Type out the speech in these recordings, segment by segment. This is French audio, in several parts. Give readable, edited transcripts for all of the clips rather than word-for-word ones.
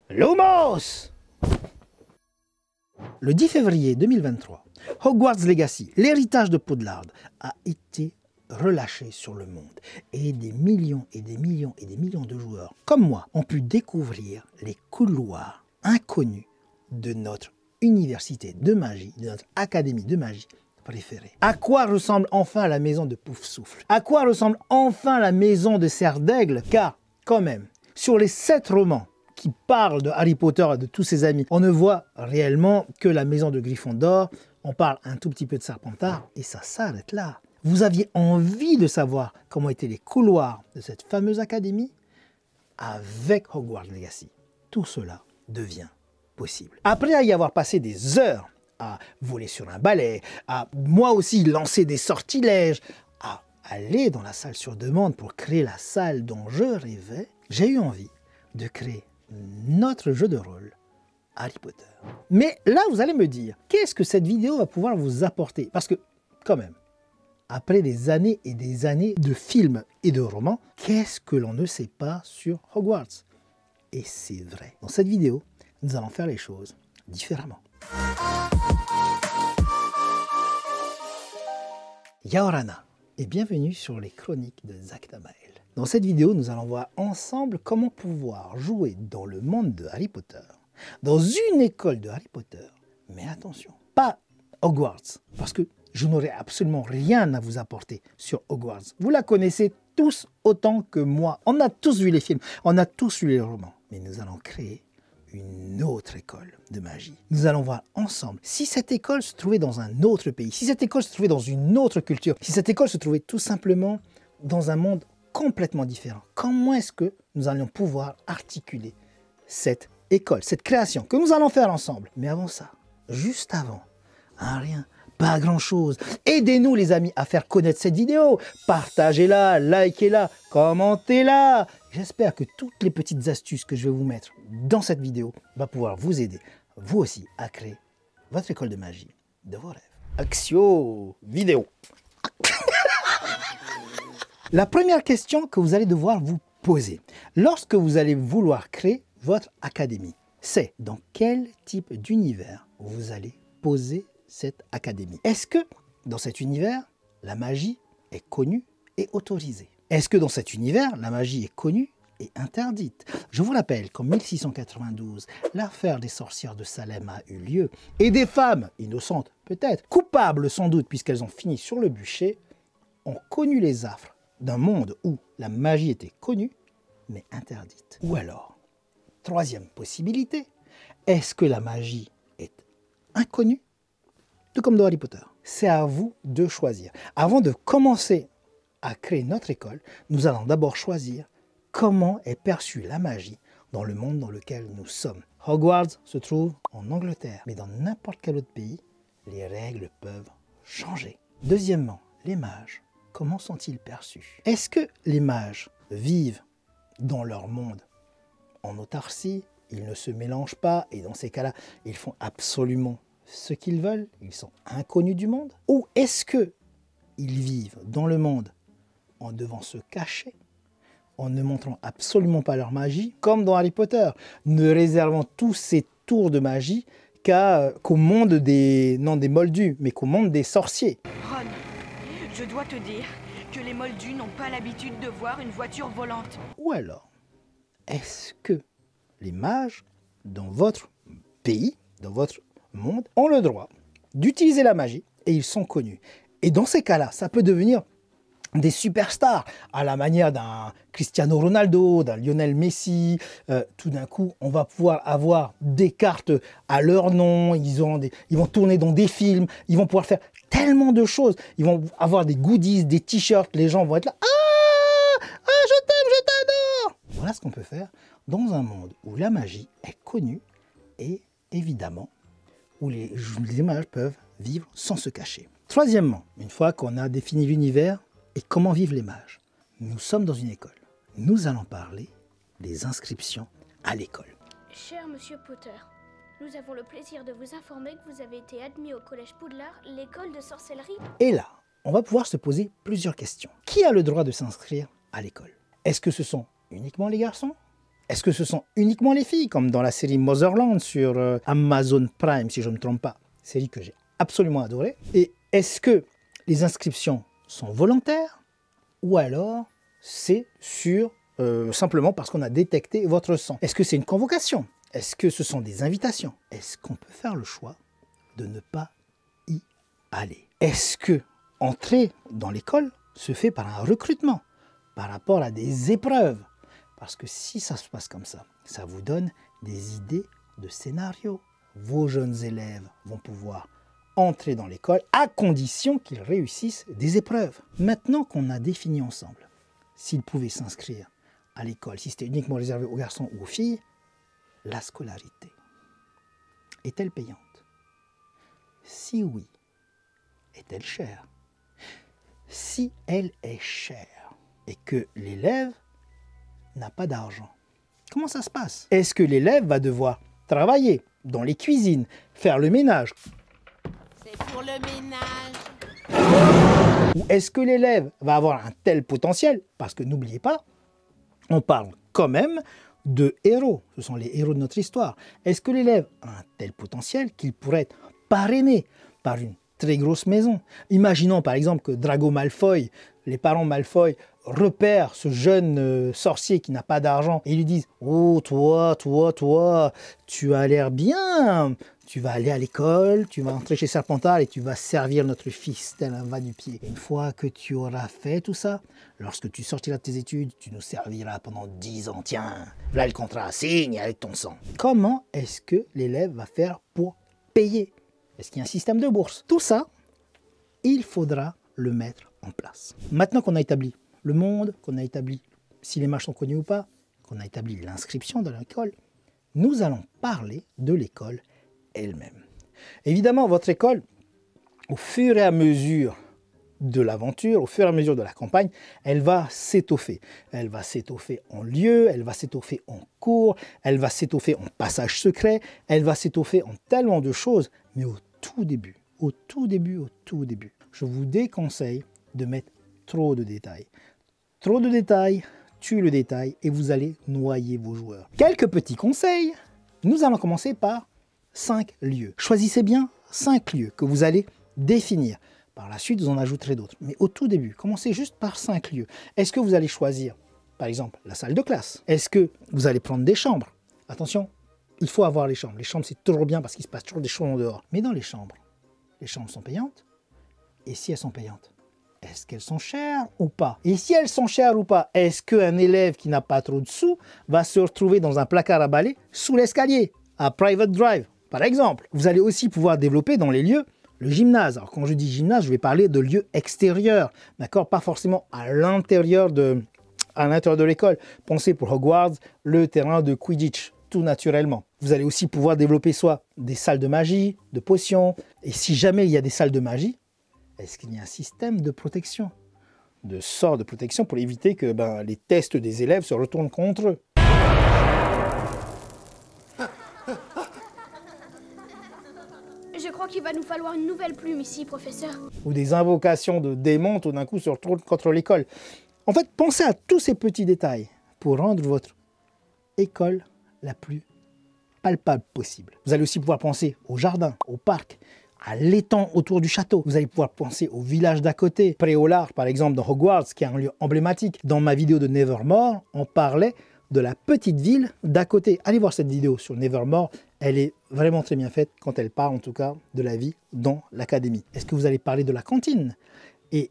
Lumos! Le 10 février 2023, Hogwarts Legacy, l'héritage de Poudlard, a été relâché sur le monde. Et des millions et des millions et des millions de joueurs, comme moi, ont pu découvrir les couloirs inconnus de notre université de magie, de notre académie de magie préférée. À quoi ressemble enfin la maison de Poufsouffle? À quoi ressemble enfin la maison de Serre d'Aigle? Car, quand même, sur les 7 romans qui parlent de Harry Potter et de tous ses amis, on ne voit réellement que la maison de Gryffondor, on parle un tout petit peu de Serpentard, et ça s'arrête là. Vous aviez envie de savoir comment étaient les couloirs de cette fameuse académie? Avec Hogwarts Legacy, tout cela devient possible. Après y avoir passé des heures à voler sur un balai, à moi aussi lancer des sortilèges, à aller dans la salle sur demande pour créer la salle dont je rêvais, j'ai eu envie de créer notre jeu de rôle Harry Potter. Mais là, vous allez me dire, qu'est-ce que cette vidéo va pouvoir vous apporter? Parce que, quand même, après des années et des années de films et de romans, qu'est-ce que l'on ne sait pas sur Hogwarts? Et c'est vrai. Dans cette vidéo, nous allons faire les choses différemment. Yaorana et bienvenue sur les chroniques de Zach Tamael. Dans cette vidéo, nous allons voir ensemble comment pouvoir jouer dans le monde de Harry Potter, dans une école de Harry Potter. Mais attention, pas Hogwarts, parce que je n'aurai absolument rien à vous apporter sur Hogwarts. Vous la connaissez tous autant que moi. On a tous vu les films, on a tous lu les romans. Mais nous allons créer une autre école de magie. Nous allons voir ensemble si cette école se trouvait dans un autre pays, si cette école se trouvait dans une autre culture, si cette école se trouvait tout simplement dans un monde complètement différent. Comment est-ce que nous allions pouvoir articuler cette école, cette création que nous allons faire ensemble? Mais avant ça, juste avant, rien, pas grand-chose. Aidez-nous les amis à faire connaître cette vidéo. Partagez-la, likez-la, commentez-la. J'espère que toutes les petites astuces que je vais vous mettre dans cette vidéo vont pouvoir vous aider, vous aussi, à créer votre école de magie de vos rêves. Axio vidéo. La première question que vous allez devoir vous poser lorsque vous allez vouloir créer votre académie, c'est dans quel type d'univers vous allez poser cette académie. Est-ce que dans cet univers, la magie est connue et autorisée? Est-ce que dans cet univers, la magie est connue et interdite? Je vous rappelle qu'en 1692, l'affaire des sorcières de Salem a eu lieu et des femmes, innocentes peut-être, coupables sans doute puisqu'elles ont fini sur le bûcher, ont connu les affres d'un monde où la magie était connue mais interdite. Ou alors, troisième possibilité, est-ce que la magie est inconnue, tout comme dans Harry Potter? C'est à vous de choisir. Avant de commencer à créer notre école, nous allons d'abord choisir comment est perçue la magie dans le monde dans lequel nous sommes. Hogwarts se trouve en Angleterre, mais dans n'importe quel autre pays, les règles peuvent changer. Deuxièmement, les mages, comment sont-ils perçus? Est-ce que les mages vivent dans leur monde en autarcie? Ils ne se mélangent pas et dans ces cas-là, ils font absolument ce qu'ils veulent? Ils sont inconnus du monde? Ou est-ce que ils vivent dans le monde en devant se cacher, en ne montrant absolument pas leur magie, comme dans Harry Potter, ne réservant tous ces tours de magie qu'au monde non des moldus, mais qu'au monde des sorciers? Ron, je dois te dire que les moldus n'ont pas l'habitude de voir une voiture volante. Ou alors, est-ce que les mages, dans votre pays, dans votre monde, ont le droit d'utiliser la magie et ils sont connus? Et dans ces cas-là, ça peut devenir des superstars, à la manière d'un Cristiano Ronaldo, d'un Lionel Messi. Tout d'un coup, on va pouvoir avoir des cartes à leur nom, ils vont tourner dans des films, ils vont pouvoir faire tellement de choses. Ils vont avoir des goodies, des t-shirts, les gens vont être là. Je t'aime, je t'adore. Voilà ce qu'on peut faire dans un monde où la magie est connue et évidemment où les mages peuvent vivre sans se cacher. Troisièmement, une fois qu'on a défini l'univers, et comment vivent les mages? Nous sommes dans une école. Nous allons parler des inscriptions à l'école. Cher Monsieur Potter, nous avons le plaisir de vous informer que vous avez été admis au Collège Poudlard, l'école de sorcellerie. Et là, on va pouvoir se poser plusieurs questions. Qui a le droit de s'inscrire à l'école? Est-ce que ce sont uniquement les garçons? Est-ce que ce sont uniquement les filles, comme dans la série Motherland sur Amazon Prime, si je ne me trompe pas, série que j'ai absolument adorée. Et est-ce que les inscriptions sont volontaires ou alors c'est sur simplement parce qu'on a détecté votre sang? Est-ce que c'est une convocation? Est-ce que ce sont des invitations? Est-ce qu'on peut faire le choix de ne pas y aller? Est-ce que entrer dans l'école se fait par un recrutement, par rapport à des épreuves? Parce que si ça se passe comme ça vous donne des idées de scénario. Vos jeunes élèves vont pouvoir entrer dans l'école à condition qu'ils réussissent des épreuves. Maintenant qu'on a défini ensemble s'ils pouvaient s'inscrire à l'école, si c'était uniquement réservé aux garçons ou aux filles, la scolarité est-elle payante? Si oui, est-elle chère? Si elle est chère et que l'élève n'a pas d'argent, comment ça se passe? Est-ce que l'élève va devoir travailler dans les cuisines, faire le ménage? C'est pour le ménage. Ou est-ce que l'élève va avoir un tel potentiel? Parce que n'oubliez pas, on parle quand même de héros. Ce sont les héros de notre histoire. Est-ce que l'élève a un tel potentiel qu'il pourrait être parrainé par une très grosse maison? Imaginons par exemple que Drago Malfoy, les parents Malfoy, repèrent ce jeune sorcier qui n'a pas d'argent et lui disent « Oh, toi, tu as l'air bien, tu vas aller à l'école, tu vas entrer chez Serpentard et tu vas servir notre fils tel un va-nu-pied. Une fois que tu auras fait tout ça, lorsque tu sortiras de tes études, tu nous serviras pendant 10 ans. Tiens, voilà le contrat, signe avec ton sang. » Comment est-ce que l'élève va faire pour payer? Est-ce qu'il y a un système de bourse? Tout ça, il faudra le mettre en place. Maintenant qu'on a établi le monde, qu'on a établi si les matchs sont connus ou pas, qu'on a établi l'inscription dans l'école, nous allons parler de l'école elle-même. Évidemment, votre école, au fur et à mesure de l'aventure, au fur et à mesure de la campagne, elle va s'étoffer. Elle va s'étoffer en lieu, elle va s'étoffer en cours, elle va s'étoffer en passage secret, elle va s'étoffer en tellement de choses, mais au tout début, je vous déconseille de mettre trop de détails. Trop de détails tue le détail et vous allez noyer vos joueurs. Quelques petits conseils. Nous allons commencer par 5 lieux. Choisissez bien 5 lieux que vous allez définir. Par la suite, vous en ajouterez d'autres. Mais au tout début, commencez juste par 5 lieux. Est-ce que vous allez choisir, par exemple, la salle de classe? Est-ce que vous allez prendre des chambres? Attention, il faut avoir les chambres. Les chambres, c'est toujours bien parce qu'il se passe toujours des choses en dehors. Mais dans les chambres sont payantes. Et si elles sont payantes, est-ce qu'elles sont chères ou pas? Et si elles sont chères ou pas, est-ce qu'un élève qui n'a pas trop de sous va se retrouver dans un placard à balai sous l'escalier, à Private Drive, par exemple? Vous allez aussi pouvoir développer dans les lieux le gymnase. Alors quand je dis gymnase, je vais parler de lieux extérieurs, d'accord? Pas forcément à l'intérieur de l'école. Pensez pour Hogwarts, le terrain de Quidditch, tout naturellement. Vous allez aussi pouvoir développer soit des salles de magie, de potions, et si jamais il y a des salles de magie, est-ce qu'il y a un système de protection, de sort de protection pour éviter que les tests des élèves se retournent contre eux? Je crois qu'il va nous falloir une nouvelle plume ici, professeur. Ou des invocations de démons tout d'un coup se retournent contre l'école. En fait, pensez à tous ces petits détails pour rendre votre école la plus palpable possible. Vous allez aussi pouvoir penser au jardin, au parc, à l'étang autour du château. Vous allez pouvoir penser au village d'à côté, Préolard par exemple dans Hogwarts, qui est un lieu emblématique. Dans ma vidéo de Nevermore, on parlait de la petite ville d'à côté. Allez voir cette vidéo sur Nevermore, elle est vraiment très bien faite quand elle parle en tout cas de la vie dans l'académie. Est-ce que vous allez parler de la cantine? Et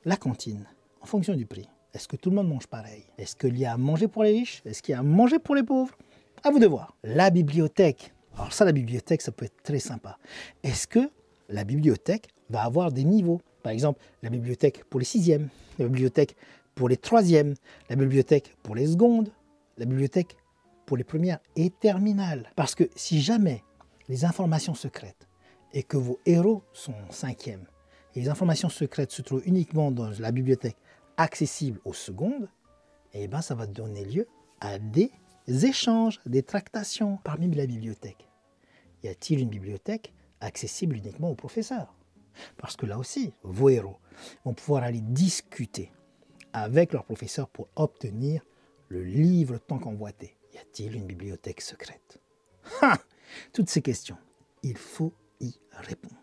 la cantine, en fonction du prix, est-ce que tout le monde mange pareil? Est-ce qu'il y a à manger pour les riches? Est-ce qu'il y a à manger pour les pauvres? À vous de voir. La bibliothèque. Alors ça, la bibliothèque, ça peut être très sympa. Est-ce que la bibliothèque va avoir des niveaux? Par exemple, la bibliothèque pour les 6e, la bibliothèque pour les 3e, la bibliothèque pour les secondes, la bibliothèque pour les premières et terminales. Parce que si jamais les informations secrètes et que vos héros sont 5e, et les informations secrètes se trouvent uniquement dans la bibliothèque accessible aux secondes, eh bien ça va donner lieu à des échanges, des tractations parmi la bibliothèque. Y a-t-il une bibliothèque accessible uniquement aux professeurs? Parce que là aussi, vos héros vont pouvoir aller discuter avec leurs professeurs pour obtenir le livre tant convoité. Y a-t-il une bibliothèque secrète? Ha! Toutes ces questions, il faut y répondre.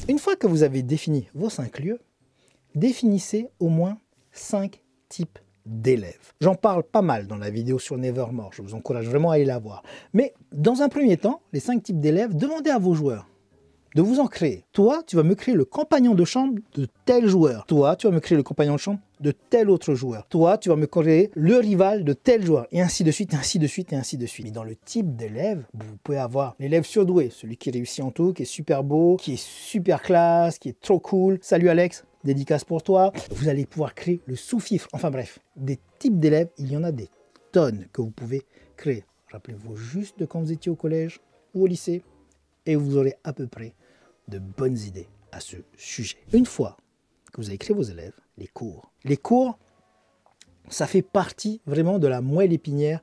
Une fois que vous avez défini vos 5 lieux, définissez au moins 5 types d'élèves. J'en parle pas mal dans la vidéo sur Nevermore, je vous encourage vraiment à aller la voir. Mais dans un premier temps, les 5 types d'élèves, demandez à vos joueurs de vous en créer. Toi, tu vas me créer le compagnon de chambre de tel joueur. Toi, tu vas me créer le compagnon de chambre de tel autre joueur. Toi, tu vas me créer le rival de tel joueur. Et ainsi de suite, et ainsi de suite, et ainsi de suite. Mais dans le type d'élève, vous pouvez avoir l'élève surdoué, celui qui réussit en tout, qui est super beau, qui est super classe, qui est trop cool. Salut Alex, dédicace pour toi. Vous allez pouvoir créer le sous-fifre. Enfin bref, des types d'élèves, il y en a des tonnes que vous pouvez créer. Rappelez-vous juste de quand vous étiez au collège ou au lycée, et vous aurez à peu près de bonnes idées à ce sujet. Une fois que vous avez créé vos élèves, les cours, ça fait partie vraiment de la moelle épinière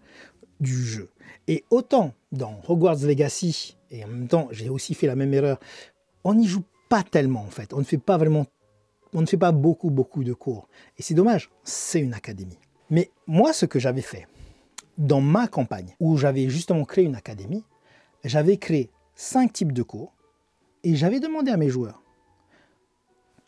du jeu. Et autant dans Hogwarts Legacy, et en même temps j'ai aussi fait la même erreur, on n'y joue pas tellement en fait, on ne fait pas beaucoup de cours. Et c'est dommage, c'est une académie. Mais moi ce que j'avais fait, dans ma campagne, où j'avais justement créé une académie, j'avais créé 5 types de cours, et j'avais demandé à mes joueurs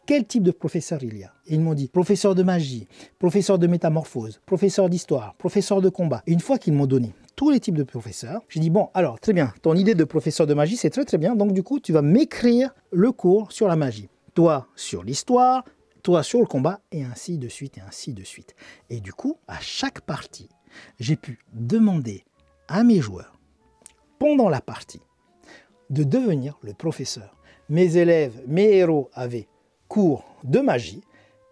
quel type de professeur il y a. Et ils m'ont dit professeur de magie, professeur de métamorphose, professeur d'histoire, professeur de combat. Et une fois qu'ils m'ont donné tous les types de professeurs, j'ai dit bon, alors très bien, ton idée de professeur de magie c'est très bien, donc du coup tu vas m'écrire le cours sur la magie. Toi sur l'histoire, toi sur le combat, et ainsi de suite, et ainsi de suite. Et du coup, à chaque partie, j'ai pu demander à mes joueurs, pendant la partie, de devenir le professeur. Mes élèves, mes héros avaient cours de magie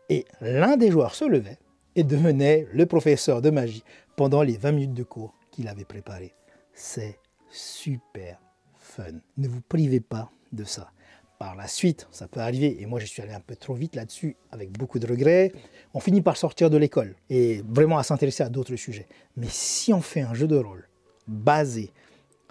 et l'un des joueurs se levait et devenait le professeur de magie pendant les 20 minutes de cours qu'il avait préparé. C'est super fun. Ne vous privez pas de ça. Par la suite, ça peut arriver, et moi je suis allé un peu trop vite là-dessus avec beaucoup de regrets, on finit par sortir de l'école et vraiment à s'intéresser à d'autres sujets. Mais si on fait un jeu de rôle basé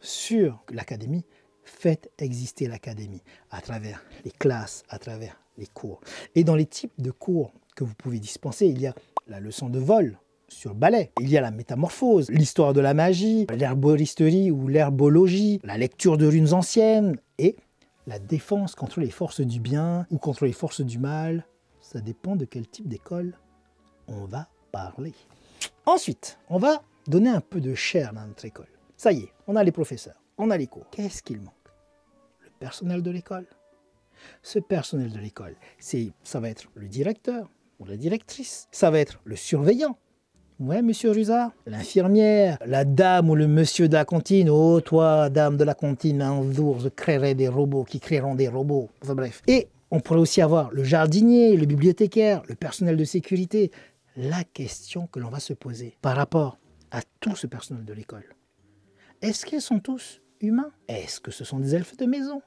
sur l'académie, faites exister l'académie à travers les classes, à travers les cours. Et dans les types de cours que vous pouvez dispenser, il y a la leçon de vol sur balai, il y a la métamorphose, l'histoire de la magie, l'herboristerie ou l'herbologie, la lecture de runes anciennes et la défense contre les forces du bien ou contre les forces du mal. Ça dépend de quel type d'école on va parler. Ensuite, on va donner un peu de chair dans notre école. Ça y est, on a les professeurs. On a les cours. Qu'est-ce qu'il manque? Le personnel de l'école. Ce personnel de l'école, ça va être le directeur ou la directrice. Ça va être le surveillant. Ouais, monsieur Ruza. L'infirmière, la dame ou le monsieur de la cantine. Oh, toi, dame de la cantine, un jour, je créerai des robots qui créeront des robots. Enfin bref. Et on pourrait aussi avoir le jardinier, le bibliothécaire, le personnel de sécurité. La question que l'on va se poser par rapport à tout ce personnel de l'école. Est-ce qu'ils sont tous humains? Est-ce que ce sont des elfes de maison?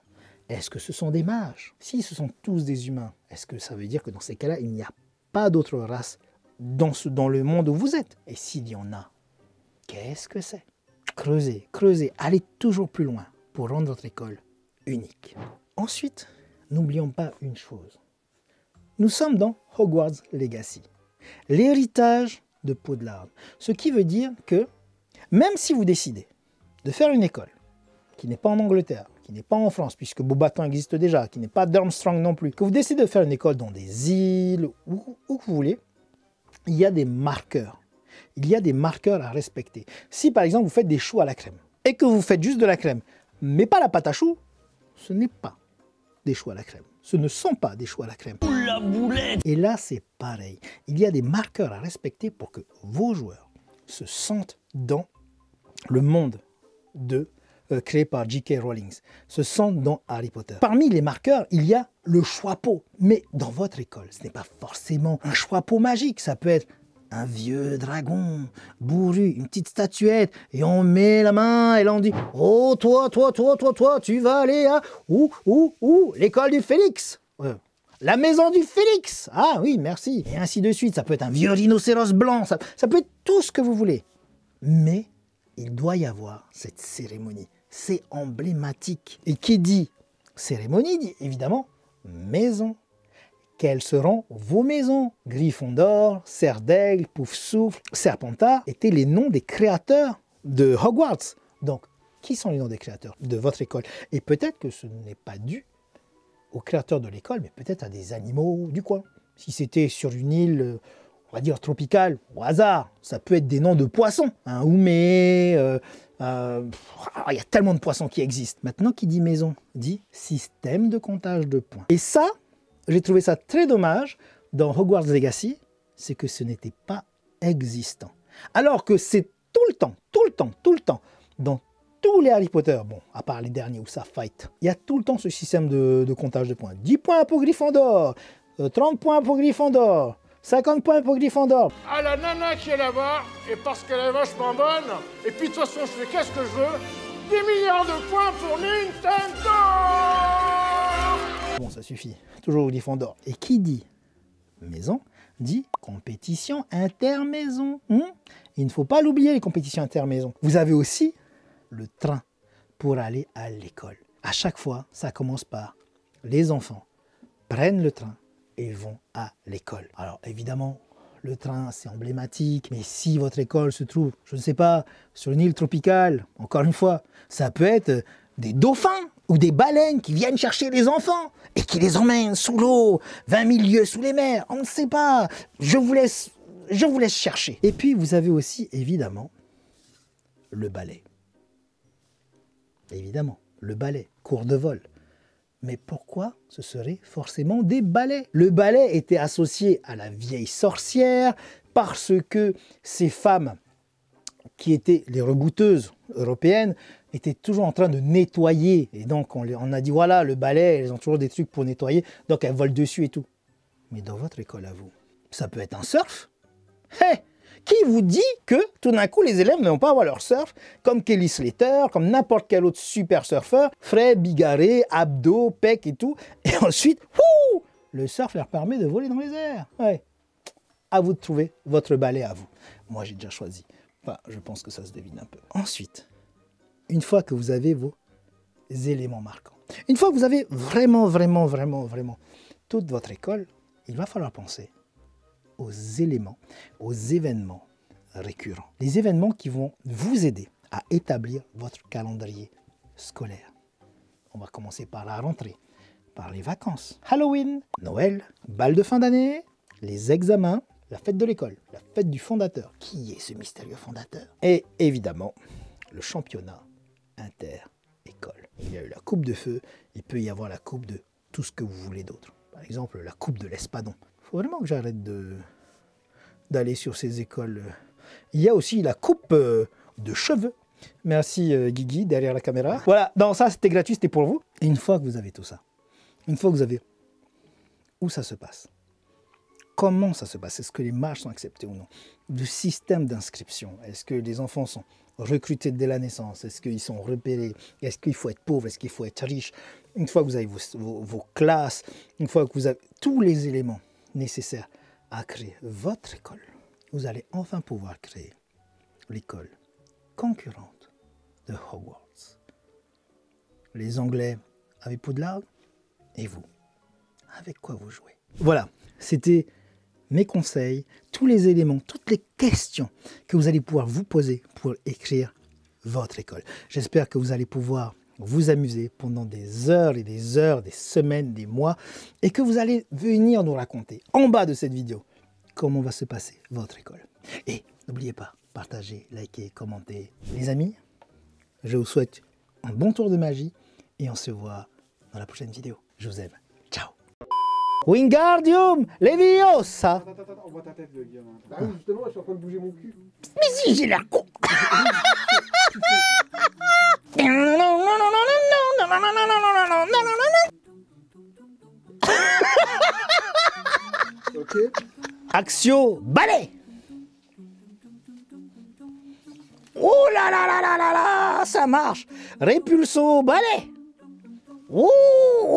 Est-ce que ce sont des mages? Si ce sont tous des humains, est-ce que ça veut dire que dans ces cas-là, il n'y a pas d'autre race dans le monde où vous êtes? Et s'il y en a, qu'est-ce que c'est? Creusez, creusez, allez toujours plus loin pour rendre votre école unique. Ensuite, n'oublions pas une chose. Nous sommes dans Hogwarts Legacy, l'héritage de Poudlard. Ce qui veut dire que même si vous décidez de faire une école qui n'est pas en Angleterre, qui n'est pas en France, puisque Beauxbatons existe déjà, qui n'est pas d'Armstrong non plus, que vous décidez de faire une école dans des îles, où que vous voulez, il y a des marqueurs. Il y a des marqueurs à respecter. Si par exemple vous faites des choux à la crème, et que vous faites juste de la crème, mais pas la pâte à choux, ce n'est pas des choux à la crème. Ce ne sont pas des choux à la crème. La boulette! Et là c'est pareil. Il y a des marqueurs à respecter pour que vos joueurs se sentent dans le monde créé par J.K. Rowling, se sentent dans Harry Potter. Parmi les marqueurs, il y a le choix-peau. Mais dans votre école, ce n'est pas forcément un choix-peau magique. Ça peut être un vieux dragon bourru, une petite statuette, et on met la main et là on dit « Oh, toi, tu vas aller à l'école du Félix la maison du Félix. Ah oui, merci. » Et ainsi de suite. Ça peut être un vieux rhinocéros blanc, ça peut être tout ce que vous voulez. Mais il doit y avoir cette cérémonie. C'est emblématique. Et qui dit cérémonie dit évidemment maison. Quelles seront vos maisons? Gryffondor, Cerf d'Aigle, Poufsouffle, Serpentard étaient les noms des créateurs de Hogwarts. Donc, qui sont les noms des créateurs de votre école? Et peut-être que ce n'est pas dû aux créateurs de l'école, mais peut-être à des animaux du coin. Si c'était sur une île, on va dire tropicale, au hasard, ça peut être des noms de poissons. Un oumé, il y a tellement de poissons qui existent. Maintenant, qui dit maison, dit système de comptage de points. Et ça, j'ai trouvé ça très dommage dans Hogwarts Legacy, c'est que ce n'était pas existant. Alors que c'est tout le temps, dans tous les Harry Potter, bon, à part les derniers où ça fight, il y a tout le temps ce système de comptage de points. 10 points pour Gryffondor, 30 points pour Gryffondor, 50 points pour Gryffondor. Ah, la nana qui est là-bas, et parce qu'elle est vachement bonne, et puis de toute façon, je fais qu'est-ce que je veux, 10 milliards de points pour Nintendo! Bon, ça suffit, toujours Gryffondor. Et qui dit maison, dit compétition intermaison. Il ne faut pas l'oublier, les compétitions intermaison. Vous avez aussi le train pour aller à l'école. À chaque fois, ça commence par les enfants prennent le train et vont à l'école. Alors évidemment, le train c'est emblématique, mais si votre école se trouve, je ne sais pas, sur une île tropicale, encore une fois, ça peut être des dauphins ou des baleines qui viennent chercher les enfants et qui les emmènent sous l'eau, 20 000 lieues sous les mers, on ne sait pas, je vous laisse chercher. Et puis vous avez aussi évidemment le ballet. Évidemment, le ballet, cours de vol. Mais pourquoi ce serait forcément des ballets? Le ballet était associé à la vieille sorcière parce que ces femmes qui étaient les rebouteuses européennes étaient toujours en train de nettoyer. Et donc on a dit voilà, le ballet, elles ont toujours des trucs pour nettoyer, donc elles volent dessus et tout. Mais dans votre école à vous, ça peut être un surf? Hey! Qui vous dit que tout d'un coup les élèves ne vont pas avoir leur surf comme Kelly Slater, comme n'importe quel autre super surfeur, frais, bigarré, abdos, pecs et tout, et ensuite, le surf leur permet de voler dans les airs. Ouais. À vous de trouver votre balai à vous. Moi j'ai déjà choisi. Enfin, je pense que ça se devine un peu. Ensuite, une fois que vous avez vos éléments marquants, une fois que vous avez vraiment toute votre école, il va falloir penser aux éléments, aux événements récurrents. Les événements qui vont vous aider à établir votre calendrier scolaire. On va commencer par la rentrée, par les vacances, Halloween, Noël, bal de fin d'année, les examens, la fête de l'école, la fête du fondateur. Qui est ce mystérieux fondateur? Et évidemment, le championnat inter-école. Il y a eu la coupe de feu, il peut y avoir la coupe de tout ce que vous voulez d'autre. Par exemple, la coupe de l'espadon. Il faut vraiment que j'arrête d'aller sur ces écoles. Il y a aussi la coupe de cheveux. Merci Guigui, derrière la caméra. Voilà, non, ça c'était gratuit, c'était pour vous. Et une fois que vous avez tout ça, une fois que vous avez où ça se passe, comment ça se passe, est-ce que les marges sont acceptées ou non, le système d'inscription, est-ce que les enfants sont recrutés dès la naissance, est-ce qu'ils sont repérés, est-ce qu'il faut être pauvre, est-ce qu'il faut être riche. Une fois que vous avez vos classes, une fois que vous avez tous les éléments nécessaires à créer votre école, vous allez enfin pouvoir créer l'école concurrente de Hogwarts. Les Anglais avec Poudlard et vous, avec quoi vous jouez? Voilà, c'était mes conseils, tous les éléments, toutes les questions que vous allez pouvoir vous poser pour écrire votre école. J'espère que vous allez pouvoir vous amuser pendant des heures et des heures, des semaines, des mois, et que vous allez venir nous raconter en bas de cette vidéo comment va se passer votre école. Et n'oubliez pas, partagez, likez, commentez. Les amis, je vous souhaite un bon tour de magie et on se voit dans la prochaine vidéo. Je vous aime. Ciao. Wingardium Leviosa. Attends, on voit ta tête, le gamin. Ah oui, justement, je suis en train de bouger mon cul. Mais si, j'ai l'air con. Ok. Axio balai. Oh là là là là là là, ça marche. Repulso balai. Oh,